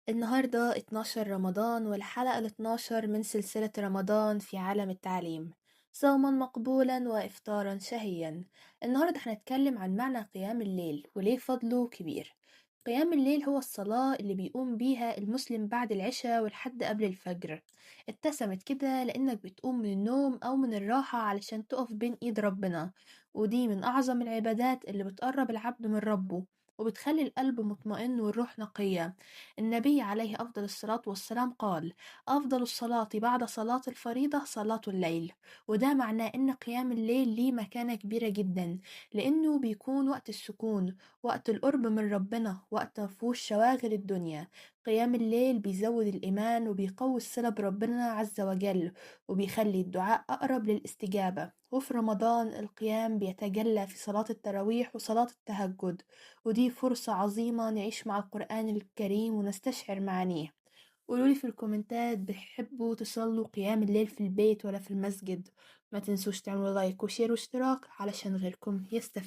النهاردة 12 رمضان والحلقة ال12 من سلسلة رمضان في عالم التعليم، صوما مقبولا وإفطارا شهيا. النهاردة هنتكلم عن معنى قيام الليل وليه فضله كبير. قيام الليل هو الصلاة اللي بيقوم بيها المسلم بعد العشاء والحد قبل الفجر. اتسمت كده لأنك بتقوم من النوم أو من الراحة علشان تقف بين إيد ربنا، ودي من أعظم العبادات اللي بتقرب العبد من ربه وبتخلي القلب مطمئن والروح نقية. النبي عليه أفضل الصلاة والسلام قال: أفضل الصلاة بعد صلاة الفريضة صلاة الليل. وده معناه إن قيام الليل ليه مكانة كبيرة جدا، لأنه بيكون وقت السكون، وقت القرب من ربنا، وقت مفهوش شواغل الدنيا. قيام الليل بيزود الإيمان وبيقوي الصلة بربنا عز وجل، وبيخلي الدعاء أقرب للاستجابة. وفي رمضان القيام بيتجلى في صلاة التراويح وصلاة التهجد، ودي فرصة عظيمة نعيش مع القرآن الكريم ونستشعر معانيه. قولولي في الكومنتات بتحبوا تصلوا قيام الليل في البيت ولا في المسجد. ما تنسوش تعملوا لايك وشير واشتراك علشان غيركم يستفيد.